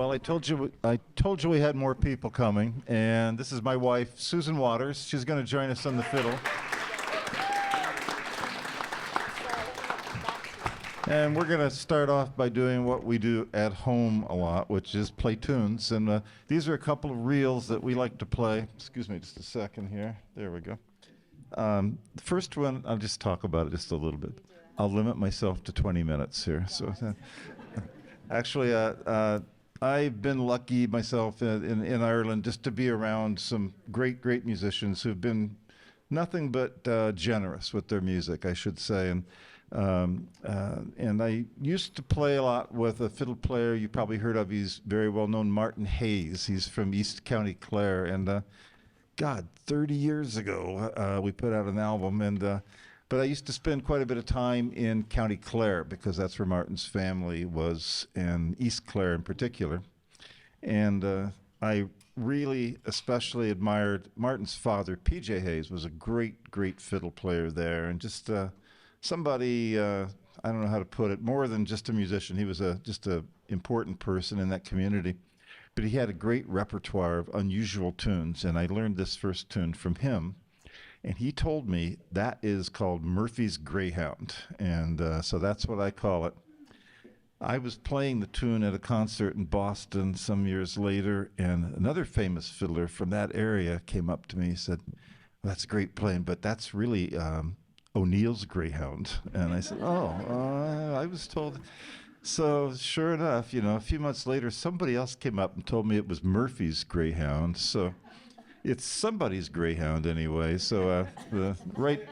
Well, I told you we had more people coming, and this is my wife, Susan Waters. She's going to join us on the fiddle. And we're going to start off by doing what we do at home a lot, which is play tunes. And these are a couple of reels that we like to play. Excuse me just a second here. There we go. The first one, I'll just talk about it just a little bit. I'll limit myself to 20 minutes here. So, actually, I've been lucky myself in Ireland just to be around some great musicians who've been nothing but generous with their music, I should say. And I used to play a lot with a fiddle player you probably heard of. He's very well known, Martin Hayes. He's from East County Clare. And God, 30 years ago, we put out an album. But I used to spend quite a bit of time in County Clare because that's where Martin's family was, and East Clare in particular. And I really especially admired Martin's father, P.J. Hayes, was a great fiddle player there, and just somebody, I don't know how to put it, more than just a musician. He was just a important person in that community. But he had a great repertoire of unusual tunes, and I learned this first tune from him. And he told me that is called Murphy's Greyhound, and so that's what I call it. I was playing the tune at a concert in Boston some years later, and another famous fiddler from that area came up to me and said, well, that's great playing, but that's really O'Neill's Greyhound. And I said, I was told. So sure enough, a few months later, somebody else came up and told me it was Murphy's Greyhound. So it's somebody's Greyhound anyway. So right.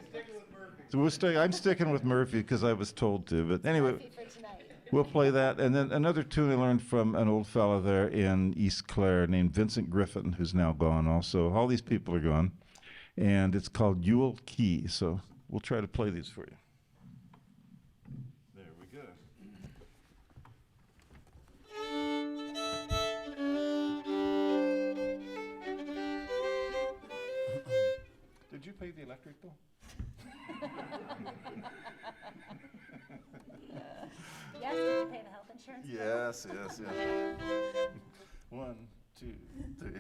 So I'm sticking with Murphy because I was told to. But anyway, we'll play that. And then another tune I learned from an old fella there in East Clare named Vincent Griffin, who's now gone also. All these people are gone. And it's called Yule Key. So we'll try to play these for you. There we go. Did you pay the electric bill? Yes, did you pay the health insurance bill? Yes. 1, 2, 3.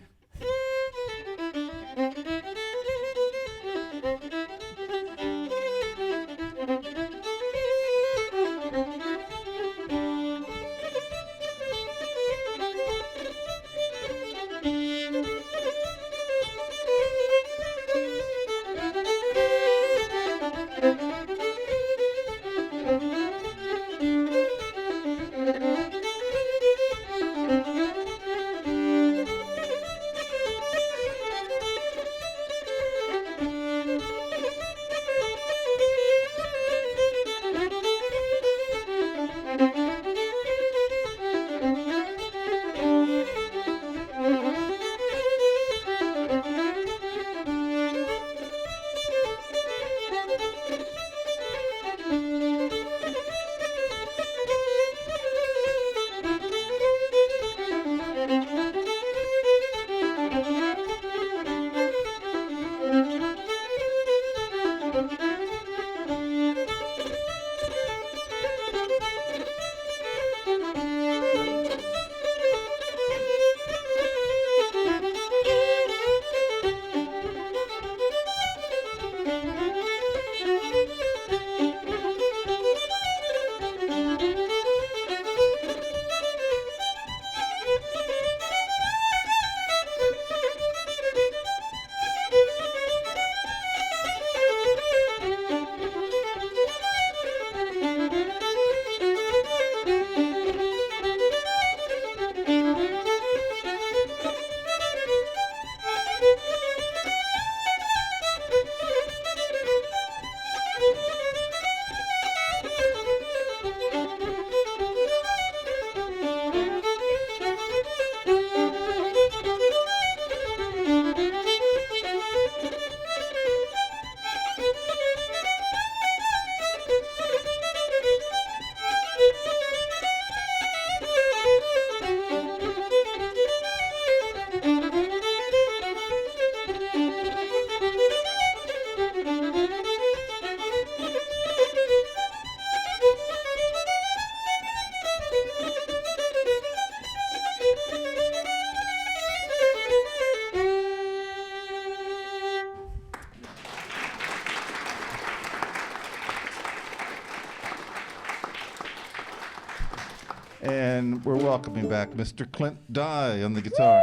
And we're welcoming back Mr. Clint Dye on the guitar.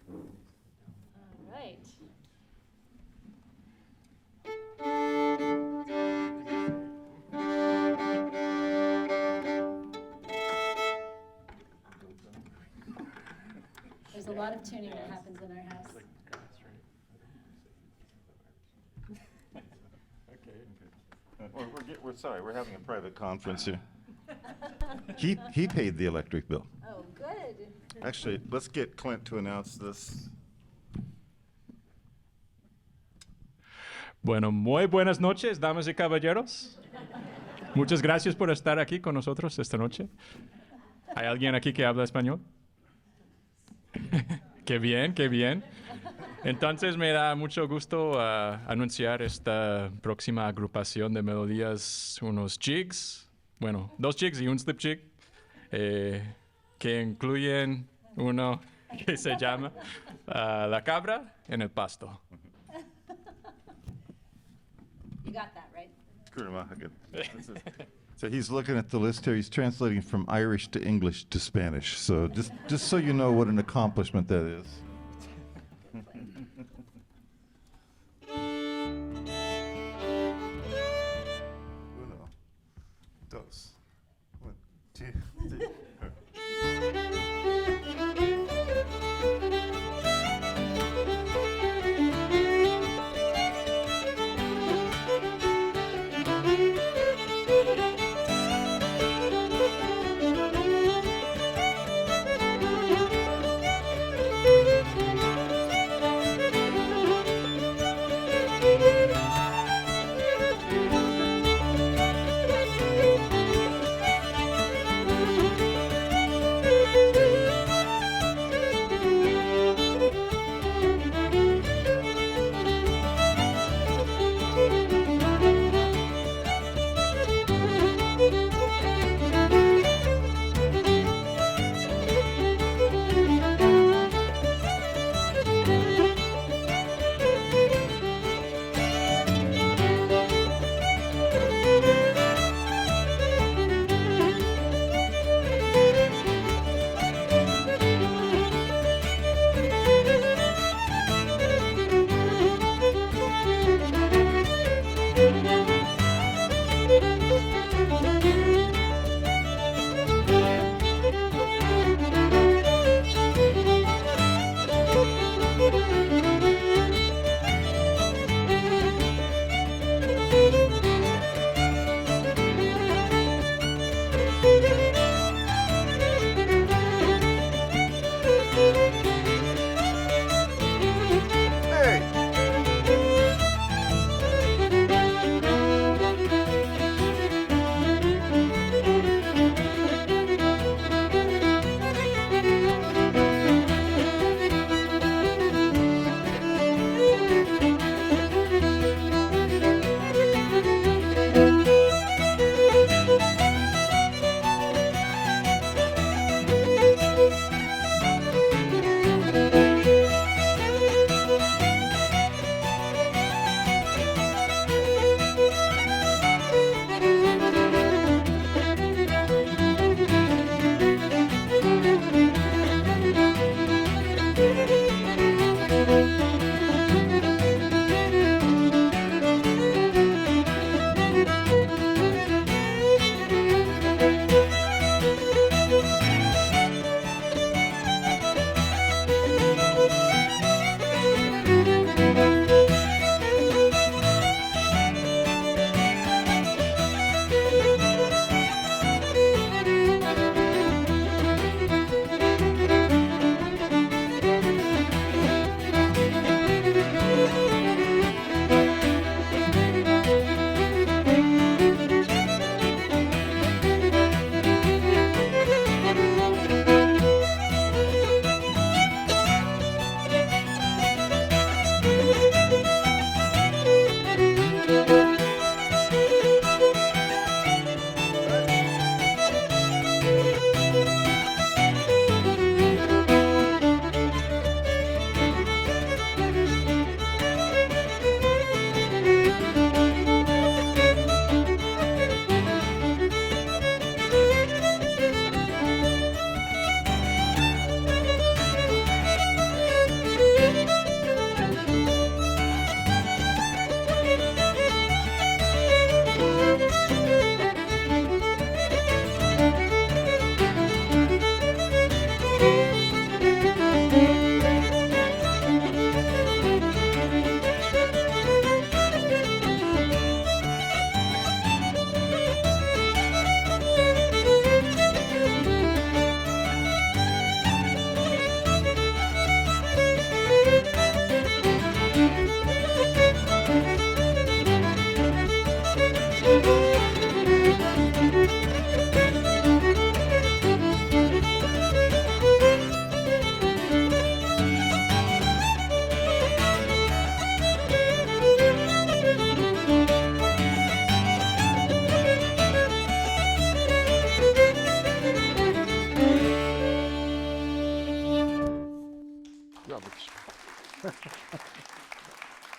All right. There's a lot of tuning that happens in our house. We're sorry, we're having a private conference here. He paid the electric bill. Oh, good. Actually, let's get Clint to announce this. Bueno, muy buenas noches, damas y caballeros. Muchas gracias por estar aquí con nosotros esta noche. ¿Hay alguien aquí que habla español? Qué bien, qué bien. Entonces me da mucho gusto anunciar esta próxima agrupación de melodías, unos jigs, bueno, 2 jigs y un slip jig, que incluyen uno que se llama La cabra en el pasto. You got that, right? So he's looking at the list here. He's translating from Irish to English to Spanish. So just so you know what an accomplishment that is. Uno, dos, 1, 2, 3.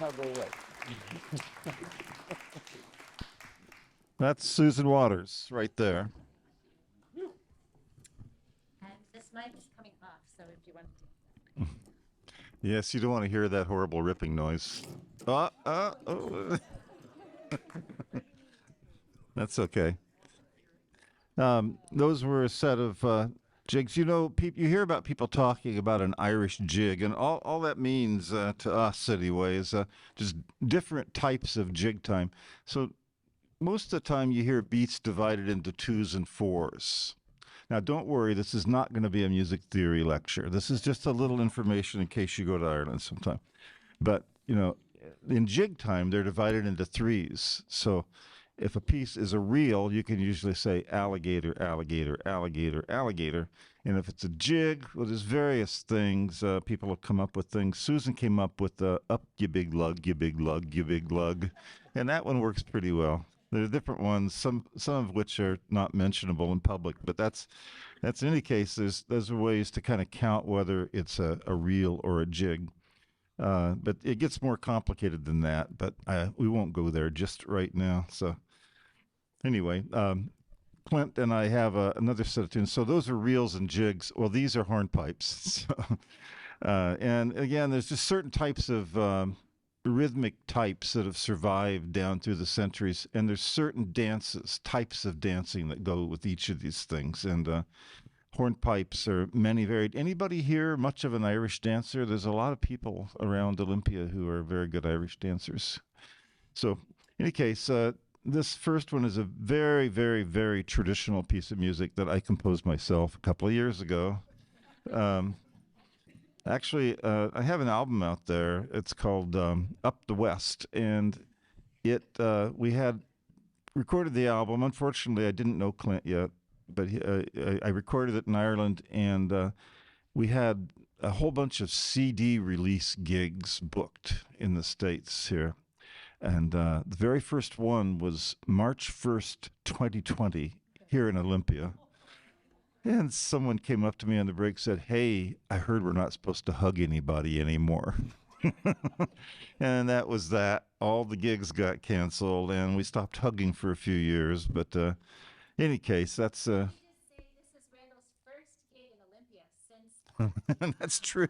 I'll go away. That's Susan Waters right there. And this mic is coming off, so if you want to. Yes, you don't want to hear that horrible ripping noise. Oh. That's okay. Those were a set of jigs. You know, you hear about people talking about an Irish jig, and all that means to us anyway is just different types of jig time. So most of the time you hear beats divided into twos and fours. Now, don't worry, this is not going to be a music theory lecture. This is just a little information in case you go to Ireland sometime. But, you know, in jig time, they're divided into threes. So if a piece is a reel, you can usually say alligator, alligator, alligator, alligator. And if it's a jig, well, there's various things. People have come up with things. Susan came up with the up, you big lug, you big lug, you big lug. And that one works pretty well. There are different ones, some of which are not mentionable in public, but that's in any case, there's ways to kind of count whether it's a reel or a jig. But it gets more complicated than that, but we won't go there just right now. So anyway, Clint and I have another set of tunes. So those are reels and jigs. Well, these are hornpipes. So, and again, there's just certain types of rhythmic types that have survived down through the centuries, and there's certain types of dancing that go with each of these things. And hornpipes are many varied. Anybody here much of an Irish dancer? There's a lot of people around Olympia who are very good Irish dancers. So in any case, this first one is a very, very, very traditional piece of music that I composed myself a couple of years ago. Actually, I have an album out there. It's called Up the West, and we had recorded the album. Unfortunately, I didn't know Clint yet, but I recorded it in Ireland, and we had a whole bunch of CD release gigs booked in the States here. And the very first one was March 1st, 2020, here in Olympia. And someone came up to me on the break and said, "Hey, I heard we're not supposed to hug anybody anymore." And that was that. All the gigs got canceled, and we stopped hugging for a few years. But in any case, that's... Just say this is Randall's first gig in Olympia since. That's true.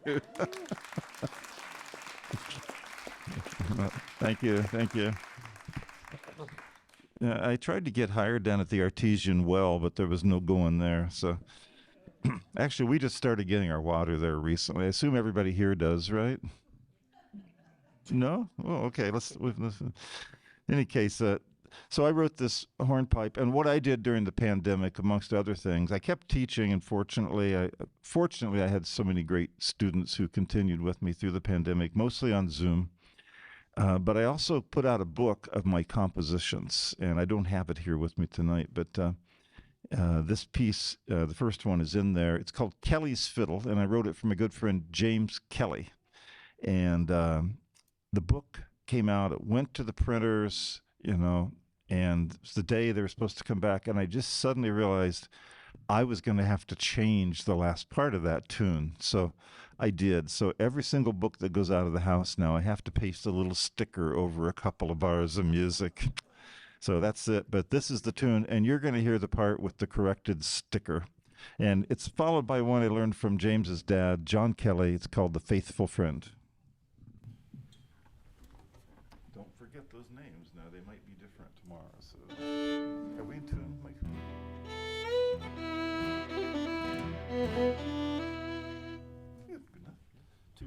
Thank you. Thank you. Yeah, I tried to get hired down at the Artesian Well, but there was no going there. So actually, we just started getting our water there recently. I assume everybody here does, right? No? Oh, okay. Let's in any case, so I wrote this hornpipe, and what I did during the pandemic, amongst other things, I kept teaching, and fortunately, I had so many great students who continued with me through the pandemic, mostly on Zoom. But I also put out a book of my compositions, and I don't have it here with me tonight, but this piece, the first one is in there. It's called Kelly's Fiddle, and I wrote it for my good friend James Kelly. And the book came out, it went to the printers, and it's the day they were supposed to come back, and I just suddenly realized I was going to have to change the last part of that tune. So I did. So every single book that goes out of the house now, I have to paste a little sticker over a couple of bars of music. So that's it. But this is the tune, and you're going to hear the part with the corrected sticker. And it's followed by one I learned from James's dad, John Kelly. It's called The Faithful Friend. Don't forget those names now. They might be different tomorrow. So are we in tune, Mike? Yeah, good enough. Two,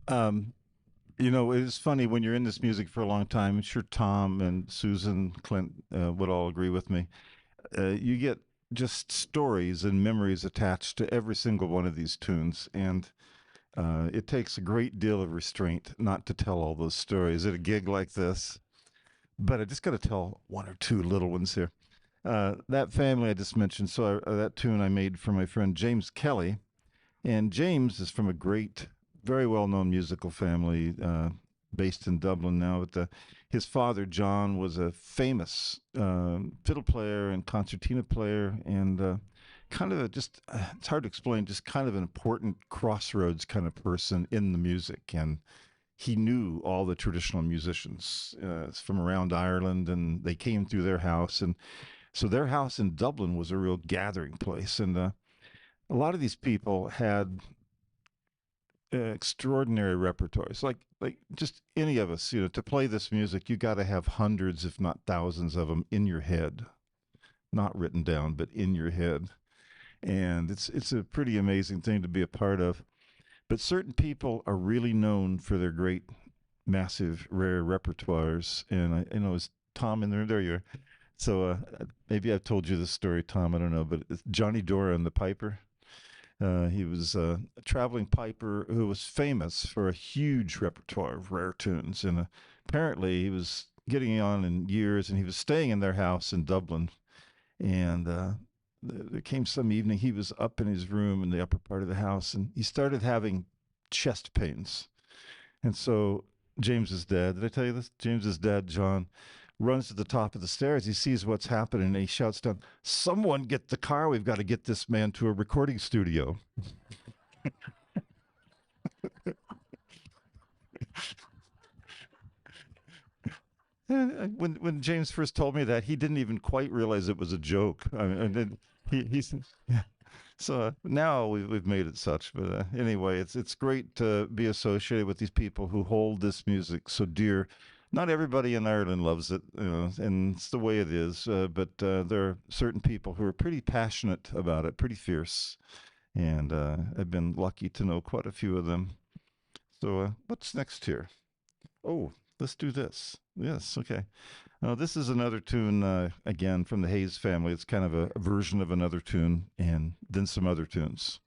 Um, it's funny when you're in this music for a long time. I'm sure Tom and Susan, Clint would all agree with me. You get just stories and memories attached to every single one of these tunes, and it takes a great deal of restraint not to tell all those stories at a gig like this. But I just got to tell one or two little ones here. That family I just mentioned, so that tune I made for my friend James Kelly. And James is from a great, very well known musical family based in Dublin now. But his father, John, was a famous fiddle player and concertina player, and kind of it's hard to explain, just kind of an important crossroads kind of person in the music. And he knew all the traditional musicians from around Ireland, and they came through their house. And so their house in Dublin was a real gathering place. And a lot of these people had extraordinary repertoires. Like just any of us, to play this music, you got to have hundreds, if not thousands, of them in your head, not written down, but in your head. And it's a pretty amazing thing to be a part of. But certain people are really known for their great, massive, rare repertoires. And I know, is Tom in there? There you are. So maybe I've told you this story, Tom. I don't know, but it's Johnny Dora and the Piper. He was a traveling piper who was famous for a huge repertoire of rare tunes. And apparently he was getting on in years, and he was staying in their house in Dublin. And there came some evening, he was up in his room in the upper part of the house, and he started having chest pains. And so James's dad, did I tell you this? James's dad, John, runs to the top of the stairs. He sees what's happening, and he shouts down, "Someone get the car. We've got to get this man to a recording studio." When James first told me that, he didn't even quite realize it was a joke. I mean, and then he's yeah. So now we've made it such. But anyway, it's great to be associated with these people who hold this music so dear. Not everybody in Ireland loves it, and it's the way it is. But there are certain people who are pretty passionate about it, pretty fierce, and I've been lucky to know quite a few of them. So what's next here? Oh, let's do this. Yes, okay. Now, this is another tune, again, from the Hayes family. It's kind of a version of another tune, and then some other tunes.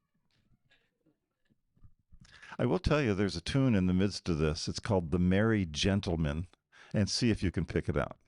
I will tell you, there's a tune in the midst of this. It's called The Merry Gentleman, and see if you can pick it out.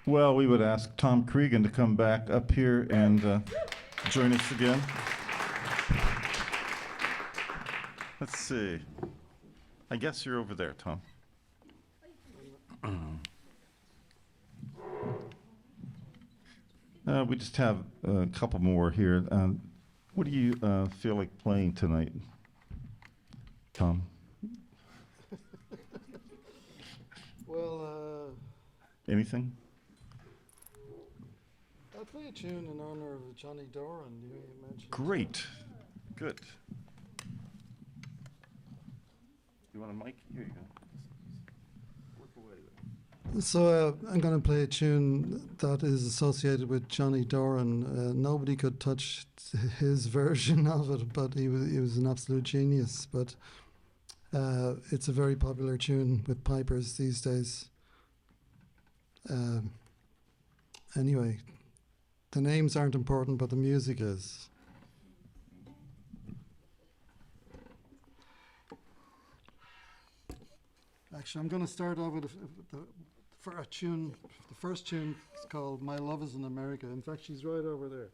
Well, we would ask Tom Cregan to come back up here and join us again. Let's see. I guess you're over there, Tom. We just have a couple more here. What do you feel like playing tonight, Tom? Well, Anything? I'll play a tune in honor of Johnny Doran. You mentioned. Great. Good. You want a mic? Here you go. Work away there. So I'm going to play a tune that is associated with Johnny Doran. Nobody could touch his version of it, but he was an absolute genius. But it's a very popular tune with pipers these days. Anyway, the names aren't important, but the music is. Actually, I'm going to start off with a tune. The first tune is called "My Love Is in America." In fact, she's right over there.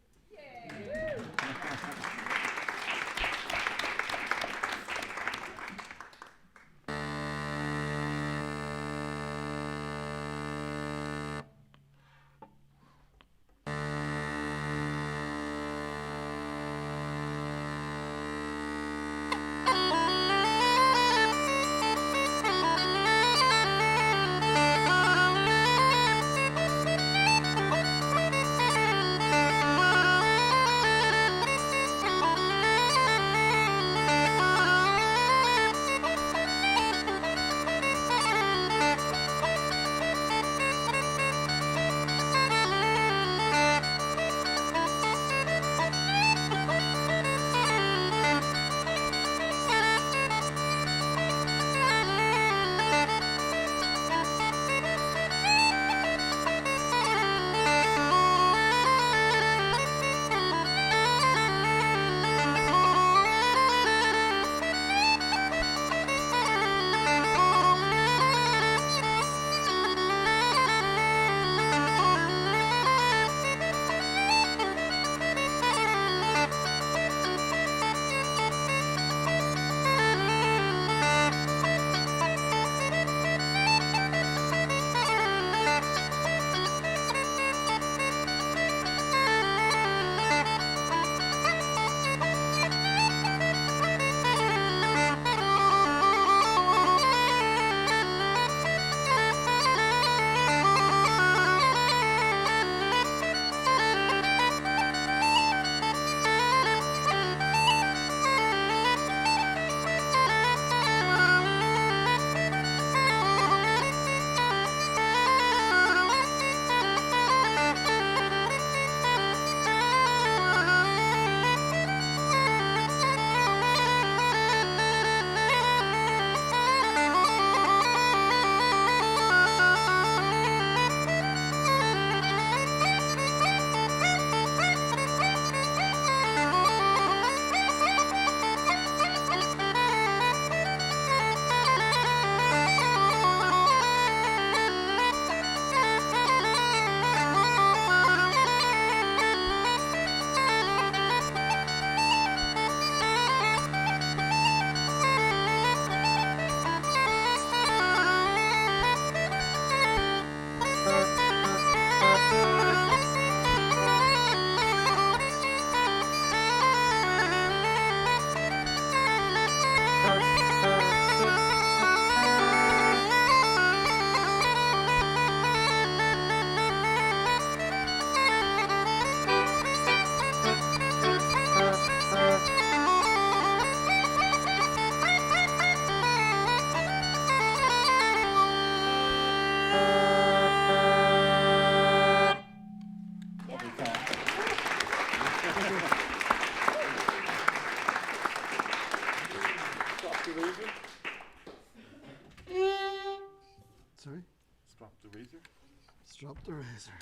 Just drop the razor.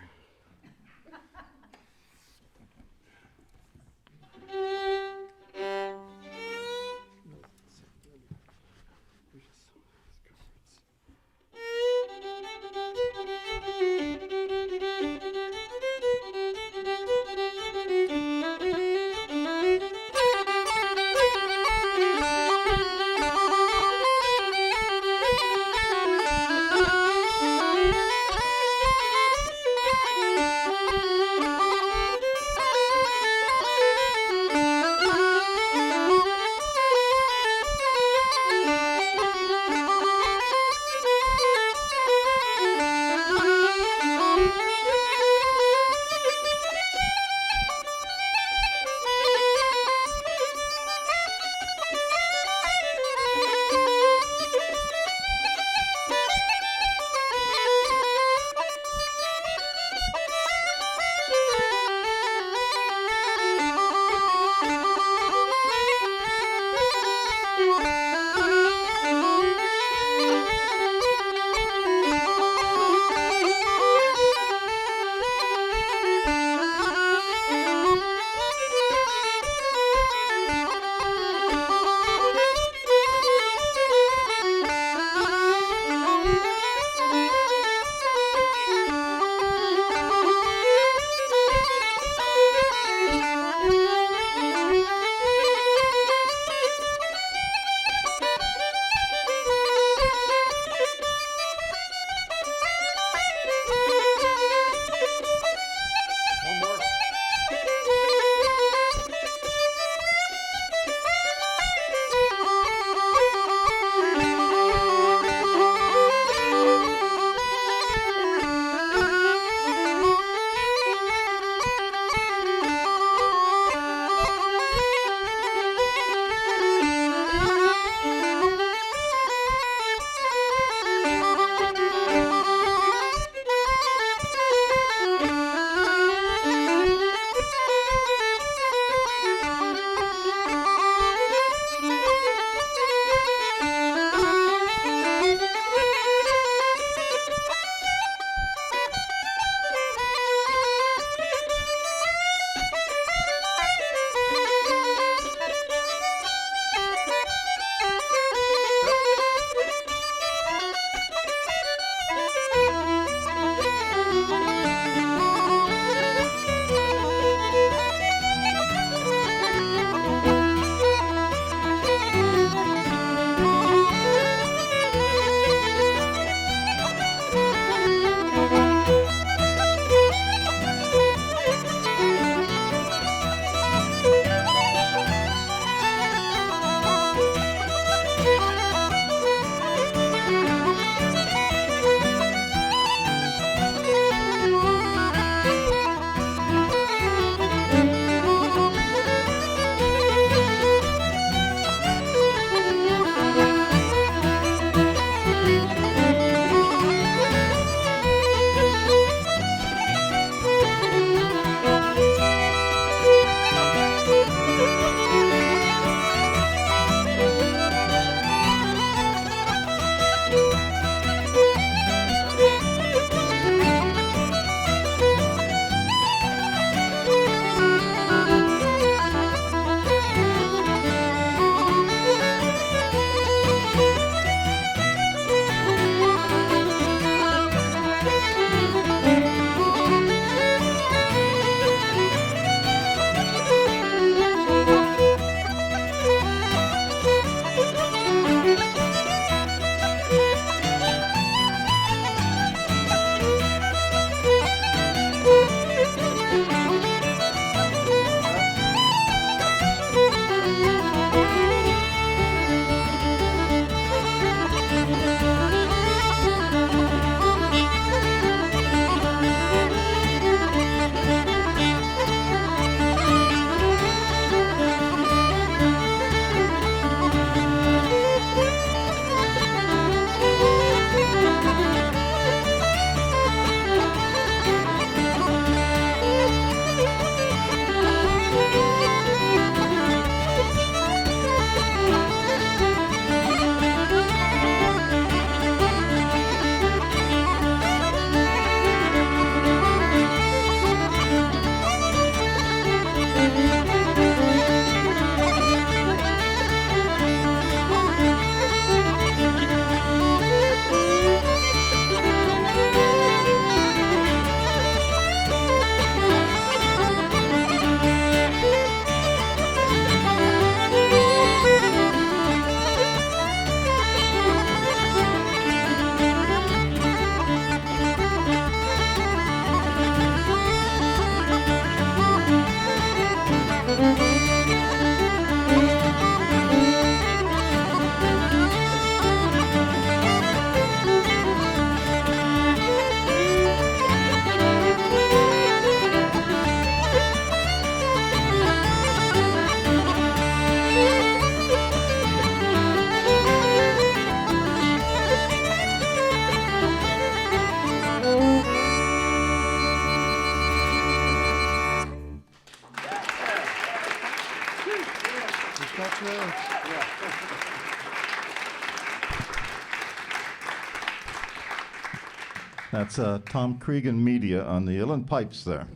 That's Tom Cregan Media on the uilleann pipes there.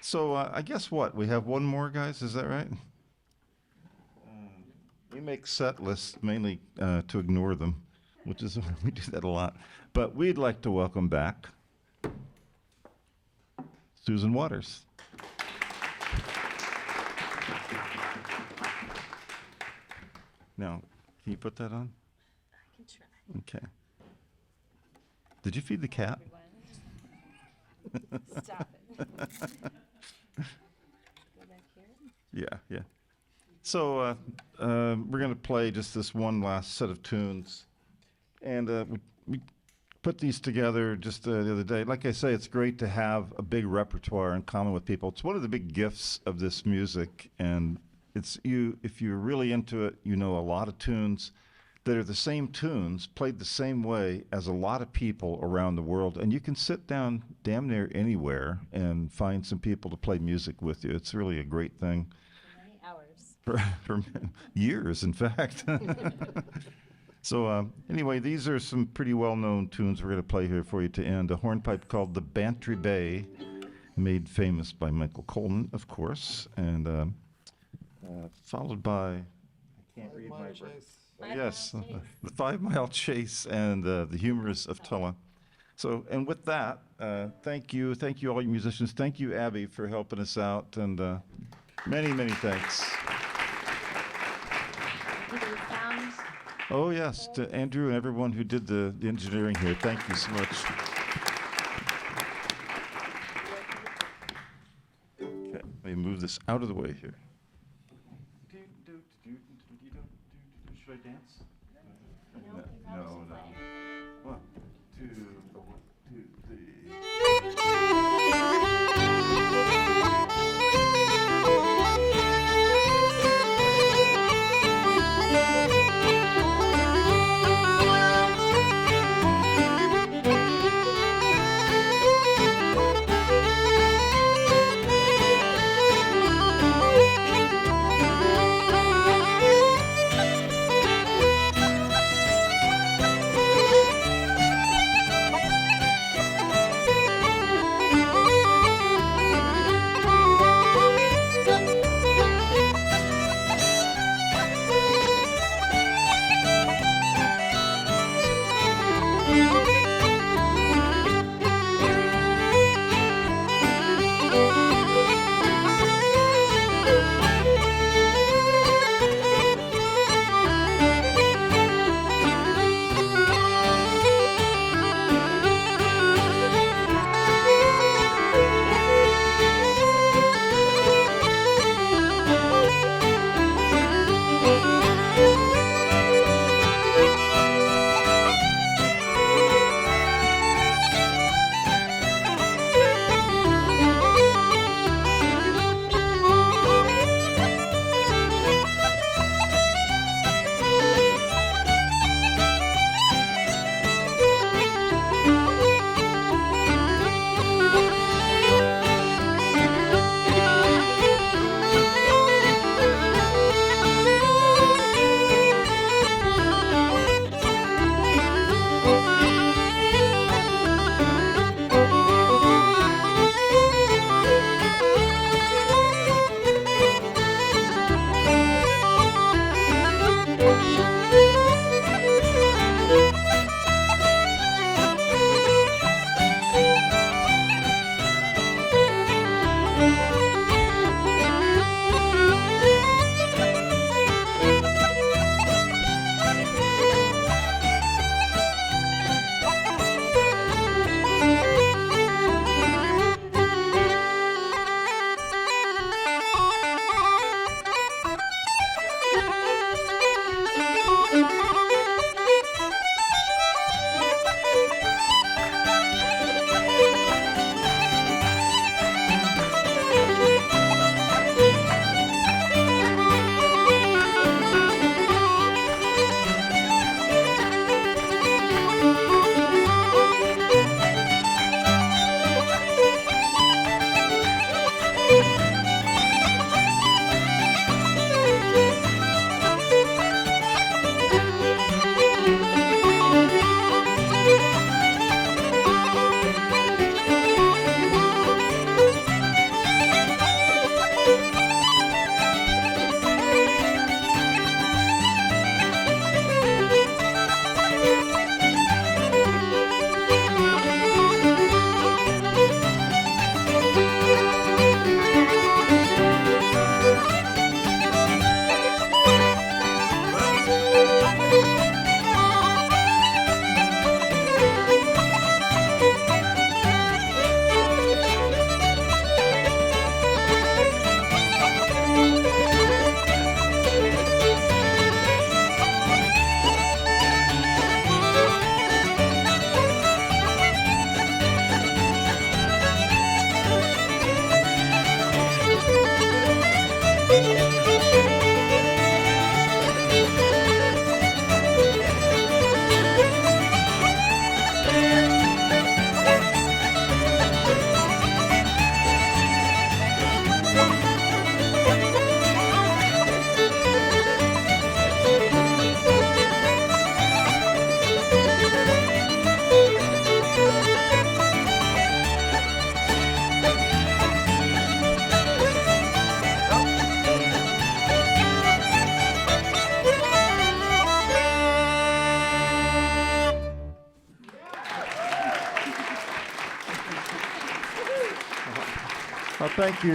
So I guess what? We have one more, guys? Is that right? We make set lists mainly to ignore them, which is we do that a lot. But we'd like to welcome back Susan Waters. Now, can you put that on? I can try. Okay. Did you feed the cat? Stop it. Go back here. Yeah. So we're going to play just this one last set of tunes. And we put these together just the other day. Like I say, it's great to have a big repertoire in common with people. It's one of the big gifts of this music. And it's if you're really into it, you know a lot of tunes that are the same tunes, played the same way as a lot of people around the world. And you can sit down damn near anywhere and find some people to play music with you. It's really a great thing. For many hours. For years, in fact. So anyway, these are some pretty well-known tunes we're going to play here for you to end. A hornpipe called the Bantry Bay, made famous by Michael Colton, of course, and followed by, I can't read my brain. Yes, the 5 Mile Chase and the Humorous of Tulla. So, and with that, thank you all you musicians. Thank you, Abby, for helping us out, and many, many thanks. Either sound. Oh yes, to Andrew and everyone who did the engineering here. Thank you so much. Okay, let me move this out of the way here. Should I dance? No, you probably should play. 1, 2, 3.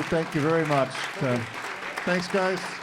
Thank you very much. Thanks, guys.